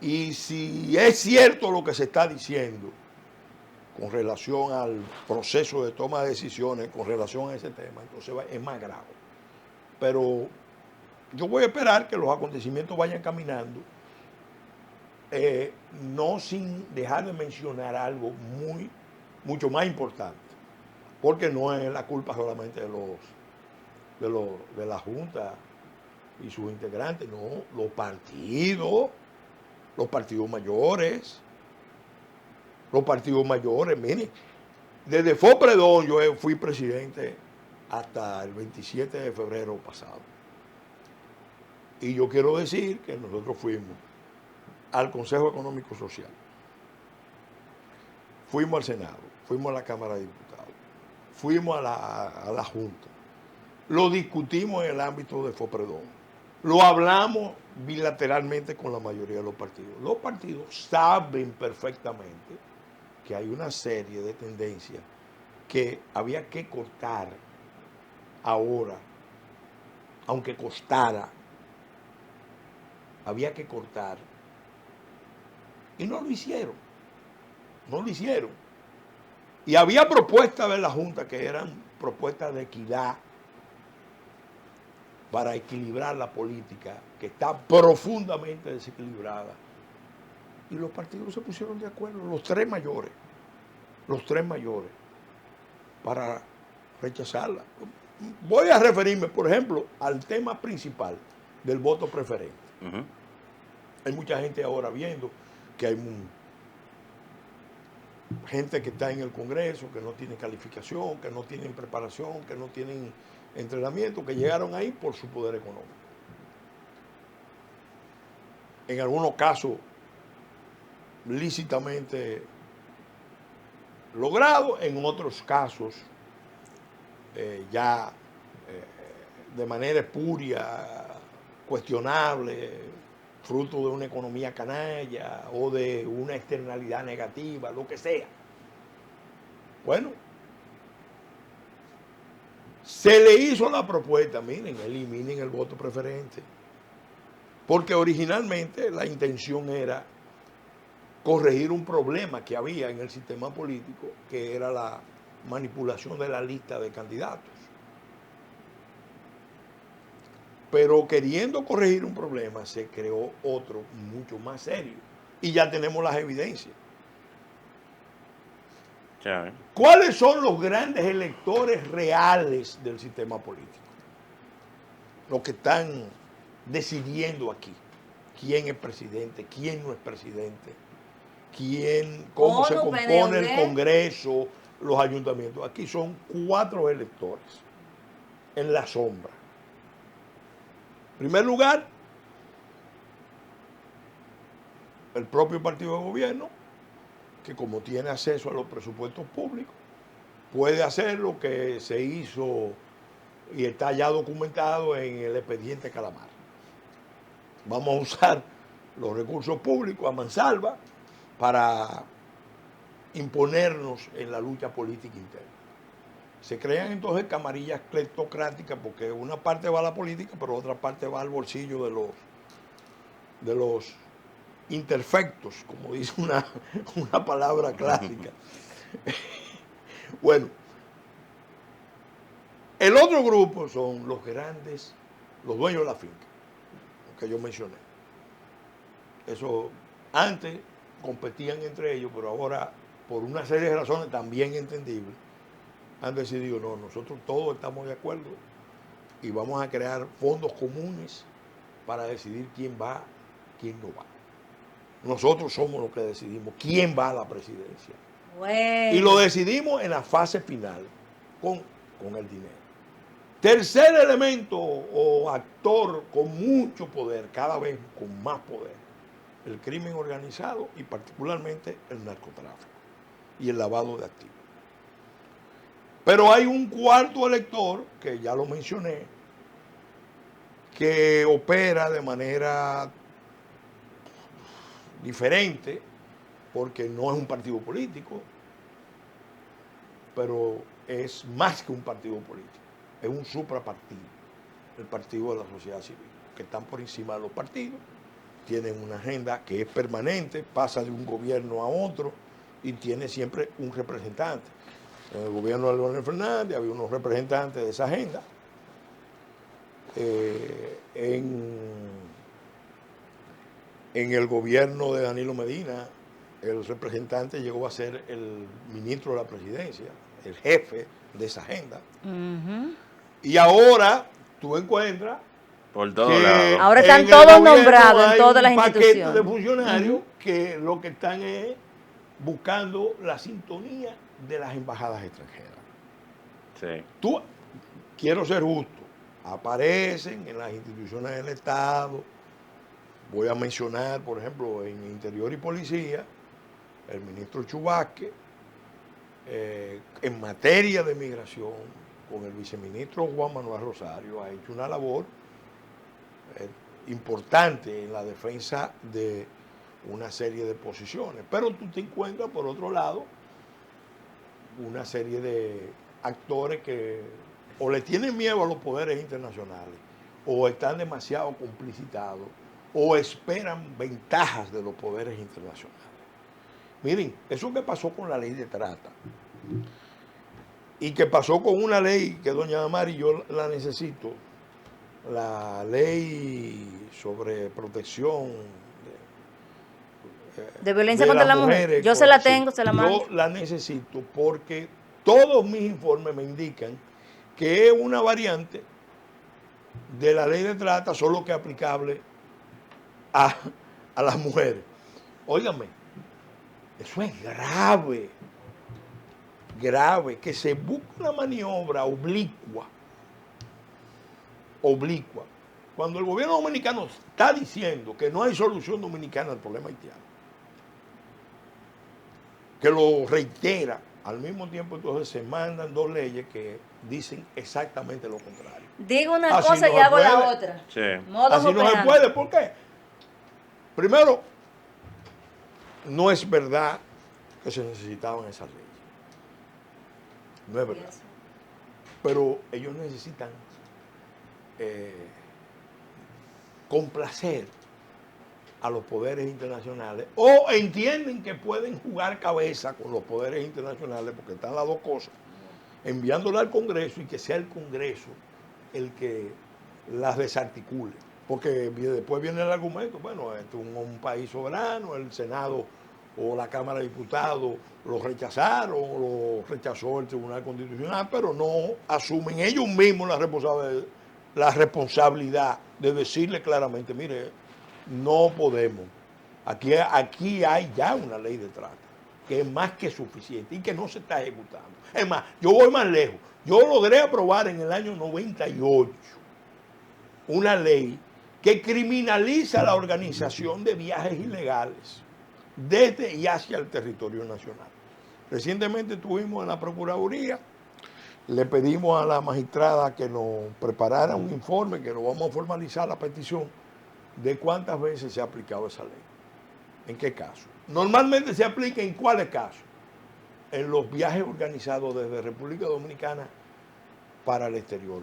Speaker 4: Y si es cierto lo que se está diciendo con relación al proceso de toma de decisiones, con relación a ese tema, entonces es más grave. Pero yo voy a esperar que los acontecimientos vayan caminando, no sin dejar de mencionar algo mucho más importante, porque no es la culpa solamente de la Junta y sus integrantes, no, los partidos mayores, miren, Desde Fopredón yo fui presidente hasta el 27 de febrero pasado. Y yo quiero decir que nosotros fuimos al Consejo Económico Social, fuimos al Senado, fuimos a la Cámara de Diputados, fuimos a la Junta, lo discutimos en el ámbito de Fopredón, lo hablamos bilateralmente con la mayoría de los partidos. Los partidos saben perfectamente que hay una serie de tendencias que había que cortar ahora, aunque costara, había que cortar. Y no lo hicieron, no lo hicieron. Y había propuestas de la Junta que eran propuestas de equidad para equilibrar la política, que está profundamente desequilibrada. Y los partidos se pusieron de acuerdo, los tres mayores, para rechazarla. Voy a referirme, por ejemplo, al tema principal del voto preferente.
Speaker 2: Ujú.
Speaker 4: Hay mucha gente ahora viendo que hay gente que está en el Congreso, que no tiene calificación, que no tienen preparación, que no tienen entrenamiento, que llegaron ahí por su poder económico. En algunos casos, lícitamente logrado, en otros casos, ya de manera espuria, cuestionable, fruto de una economía canalla o de una externalidad negativa, lo que sea. Bueno, se le hizo la propuesta, miren, eliminen el voto preferente, porque originalmente la intención era corregir un problema que había en el sistema político, que era la manipulación de la lista de candidatos. Pero queriendo corregir un problema, se creó otro mucho más serio. Y ya tenemos las evidencias.
Speaker 2: Ya,
Speaker 4: ¿Cuáles son los grandes electores reales del sistema político? Los que están decidiendo aquí. ¿Quién es presidente? ¿Quién no es presidente? ¿Cómo se compone el Congreso? Los ayuntamientos. Aquí son 4 electores en la sombra. En primer lugar, el propio partido de gobierno, que como tiene acceso a los presupuestos públicos, puede hacer lo que se hizo y está ya documentado en el expediente Calamar. Vamos a usar los recursos públicos a mansalva para imponernos en la lucha política interna. Se crean entonces camarillas cleptocráticas porque una parte va a la política, pero otra parte va al bolsillo de los interfectos, como dice una palabra clásica. Bueno, el otro grupo son los grandes, los dueños de la finca, los que yo mencioné. Eso antes competían entre ellos, pero ahora, por una serie de razones también entendibles, han decidido, no, nosotros todos estamos de acuerdo y vamos a crear fondos comunes para decidir quién va, quién no va. Nosotros somos los que decidimos quién va a la presidencia.
Speaker 3: Bueno.
Speaker 4: Y lo decidimos en la fase final, con el dinero. Tercer elemento o actor con mucho poder, cada vez con más poder, el crimen organizado y particularmente el narcotráfico y el lavado de activos. Pero hay un cuarto elector, que ya lo mencioné, que opera de manera diferente, porque no es un partido político, pero es más que un partido político, es un suprapartido, el partido de la sociedad civil, que están por encima de los partidos, tienen una agenda que es permanente, pasa de un gobierno a otro y tiene siempre un representante. En el gobierno de Leonel Fernández había unos representantes de esa agenda. En el gobierno de Danilo Medina, el representante llegó a ser el ministro de la presidencia, el jefe de esa agenda.
Speaker 3: Ujú.
Speaker 4: Y ahora tú encuentras
Speaker 2: por todos
Speaker 4: que
Speaker 2: lados.
Speaker 3: Ahora están
Speaker 4: en el
Speaker 3: todos
Speaker 4: gobierno
Speaker 3: nombrados en
Speaker 4: hay
Speaker 3: todas las
Speaker 4: un paquete
Speaker 3: instituciones.
Speaker 4: de funcionarios que lo que están es buscando la sintonía de las embajadas extranjeras.
Speaker 2: Sí.
Speaker 4: Tú, quiero ser justo, aparecen en las instituciones del Estado. Voy a mencionar, por ejemplo, en Interior y Policía, el ministro Chu Vázquez, en materia de migración, con el viceministro Juan Manuel Rosario, ha hecho una labor importante en la defensa de una serie de posiciones. Pero tú te encuentras, por otro lado, una serie de actores que o le tienen miedo a los poderes internacionales, o están demasiado complicitados, o esperan ventajas de los poderes internacionales. Miren, eso que pasó con la ley de trata, y que pasó con una ley que doña Damari yo la necesito, la ley sobre protección
Speaker 3: de violencia contra la mujer. Yo se la tengo, se la mando.
Speaker 4: Yo la necesito porque todos mis informes me indican que es una variante de la ley de trata, solo que aplicable a las mujeres. Óigame, eso es grave, grave, que se busque una maniobra oblicua, cuando el gobierno dominicano está diciendo que no hay solución dominicana al problema haitiano, que lo reitera, al mismo tiempo entonces se mandan dos leyes que dicen exactamente lo contrario.
Speaker 3: Digo una cosa y hago la otra.
Speaker 2: Sí.
Speaker 4: Así no se puede, ¿por qué? Primero, no es verdad que se necesitaban esas leyes. No es verdad. Pero ellos necesitan complacer a los poderes internacionales, o entienden que pueden jugar cabeza con los poderes internacionales, porque están las dos cosas, enviándola al Congreso y que sea el Congreso el que las desarticule. Porque después viene el argumento, bueno, esto es un país soberano, el Senado o la Cámara de Diputados lo rechazaron, lo rechazó el Tribunal Constitucional, pero no asumen ellos mismos la responsabilidad de decirle claramente, mire, no podemos. Aquí hay ya una ley de trata que es más que suficiente y que no se está ejecutando. Es más, yo voy más lejos. Yo logré aprobar en el año 98 una ley que criminaliza la organización de viajes ilegales desde y hacia el territorio nacional. Recientemente estuvimos en la Procuraduría, le pedimos a la magistrada que nos preparara un informe, que lo vamos a formalizar la petición, de cuántas veces se ha aplicado esa ley, en qué caso. Normalmente se aplica en cuáles casos, en los viajes organizados desde República Dominicana para el exterior.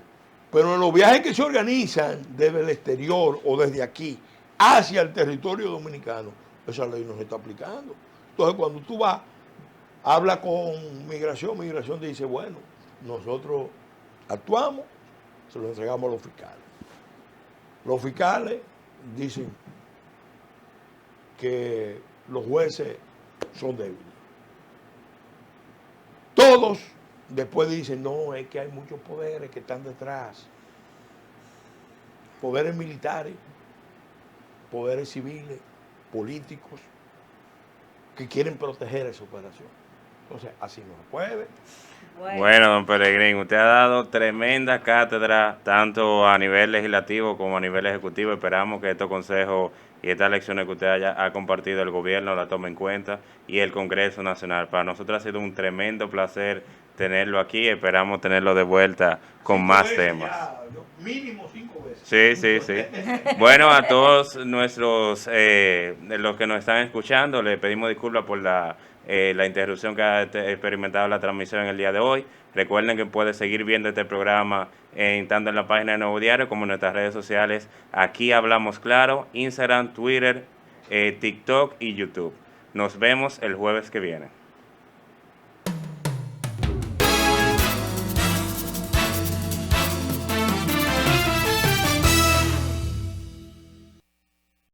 Speaker 4: Pero en los viajes que se organizan desde el exterior o desde aquí hacia el territorio dominicano, esa ley no se está aplicando. Entonces, cuando tú vas, habla con migración dice, bueno, nosotros actuamos, se lo entregamos a los fiscales. Los fiscales dicen que los jueces son débiles. Todos después dicen, no, es que hay muchos poderes que están detrás. Poderes militares, poderes civiles, políticos, que quieren proteger esa operación. Entonces, así no se puede.
Speaker 2: Bueno, don Peregrín, usted ha dado tremenda cátedra, tanto a nivel legislativo como a nivel ejecutivo. Esperamos que estos consejos y estas lecciones que usted ha compartido el gobierno la tome en cuenta y el Congreso Nacional. Para nosotros ha sido un tremendo placer tenerlo aquí. Esperamos tenerlo de vuelta con más temas.
Speaker 4: Ya, mínimo 5 veces.
Speaker 2: Sí. Bueno, a todos nuestros, los que nos están escuchando, les pedimos disculpas por la interrupción que ha experimentado la transmisión en el día de hoy. Recuerden que pueden seguir viendo este programa tanto en la página de Nuevo Diario como en nuestras redes sociales. Aquí hablamos claro, Instagram, Twitter, TikTok y YouTube. Nos vemos el jueves que viene.